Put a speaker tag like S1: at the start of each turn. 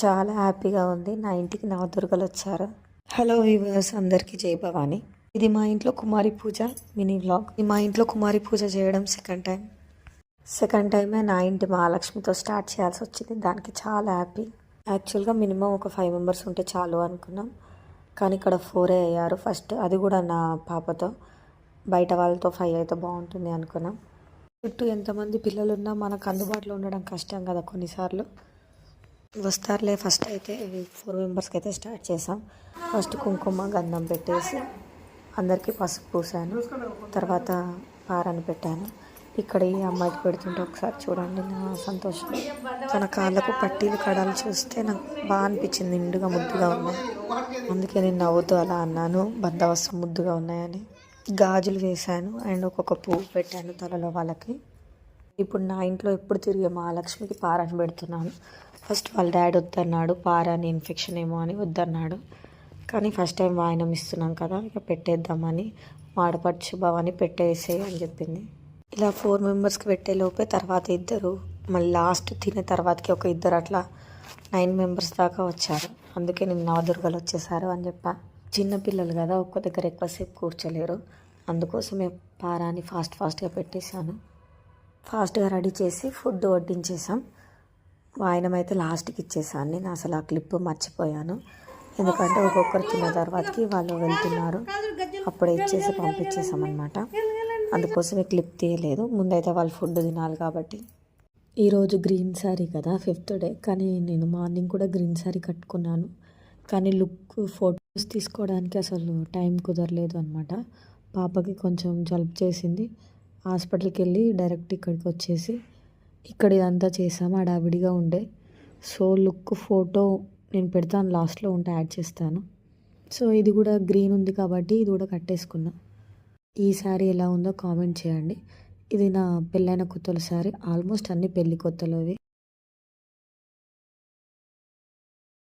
S1: చాలా హ్యాపీగా ఉంది. నా ఇంటికి నవదుర్గలు వచ్చారు. హలో వ్యూవర్స్, అందరికీ జై భవాని. ఇది మా ఇంట్లో కుమారి పూజ మినీ వ్లాగ్. మా ఇంట్లో కుమారి పూజ చేయడం సెకండ్ టైమే నా ఇంటి మహాలక్ష్మితో స్టార్ట్ చేయాల్సి వచ్చింది. దానికి చాలా హ్యాపీ. యాక్చువల్గా మినిమం ఒక 5 మెంబర్స్ ఉంటే చాలు అనుకున్నాం, కానీ ఇక్కడ 4 అయ్యారు. ఫస్ట్ అది కూడా నా పాపతో. బయట వాళ్ళతో 5 అయితే బాగుంటుంది అనుకున్నాం. చుట్టూ ఎంతమంది పిల్లలు ఉన్నా మనకు అందుబాటులో ఉండడం కష్టం కదా కొన్నిసార్లు. వస్తారులే. ఫస్ట్ అయితే 4 మెంబర్స్కి అయితే స్టార్ట్ చేసాం. ఫస్ట్ కుంకుమ గంధం పెట్టేసి అందరికీ పసుపు పూసాను. తర్వాత పారాన్ని పెట్టాను. ఇక్కడ ఈ అమ్మాయికి పెడుతుంటే ఒకసారి చూడండి నా సంతోషం. తన కాళ్ళకు పట్టీలు కడాలు చూస్తే నాకు బాగా అనిపించింది, నిండుగా ముద్దుగా ఉన్నాయి. అందుకే నేను నవ్వుతూ అలా అన్నాను, బందోబస్తు ముద్దుగా ఉన్నాయని. గాజులు వేశాను అండ్ ఒక్కొక్క పువ్వు పెట్టాను తలలో వాళ్ళకి. ఇప్పుడు నా ఇంట్లో ఎప్పుడు తిరిగే మహాలక్ష్మికి పారాన్ని పెడుతున్నాను. ఫస్ట్ వాళ్ళ డాడీ వద్దన్నాడు, పారాని ఇన్ఫెక్షన్ ఏమో అని వద్దన్నాడు. కానీ ఫస్ట్ టైం వాయినం ఇస్తున్నాం కదా, ఇక పెట్టేద్దామని మాడపడుచు భవాని పెట్టేసే అని చెప్పింది. ఇలా 4 మెంబర్స్కి పెట్టే లోపే తర్వాత ఇద్దరు, మళ్ళీ లాస్ట్ తినే తర్వాతకి ఒక ఇద్దరు, అట్లా 9 మెంబర్స్ దాకా వచ్చారు. అందుకే నేను నవదుర్గలు వచ్చేసారు అని చెప్పా. చిన్నపిల్లలు కదా, ఒక్క దగ్గర ఎక్కువసేపు కూర్చోలేరు. అందుకోసమే పారాని ఫాస్ట్గా పెట్టేశాను. ఫాస్ట్గా రెడీ చేసి ఫుడ్ వడ్డించేసాం. వాయనం అయితే లాస్ట్కి ఇచ్చేసాను. నేను అసలు ఆ క్లిప్ మర్చిపోయాను, ఎందుకంటే ఒక్కొక్కరు తిన్న తర్వాతకి వాళ్ళు వెళ్తున్నారు, అప్పుడే ఇచ్చేసి పంపించేసామన్నమాట. అందుకోసమే క్లిప్ తీయలేదు. ముందైతే వాళ్ళు ఫుడ్ తినాలి కాబట్టి. ఈరోజు గ్రీన్ శారీ కదా, 5th డే, కానీ నేను మార్నింగ్ కూడా గ్రీన్ శారీ కట్టుకున్నాను. కానీ ఫొటోస్ తీసుకోవడానికి అసలు టైం కుదరలేదు అనమాట. పాపకి కొంచెం జలుబు చేసింది. హాస్పిటల్కి వెళ్ళి డైరెక్ట్ ఇక్కడికి వచ్చేసి ఇక్కడ ఇదంతా చేసాము. హడావిడిగా ఉండే. సో ఫోటో నేను పెడతాను, లాస్ట్లో ఉంటే యాడ్ చేస్తాను. సో ఇది కూడా గ్రీన్ ఉంది కాబట్టి ఇది కూడా కట్టేసుకున్నా. ఈ శారీ ఎలా ఉందో కామెంట్ చేయండి. ఇది నా పెళ్ళైన కొత్తల శారీ. ఆల్మోస్ట్ అన్ని పెళ్లి కొత్తలు అవి.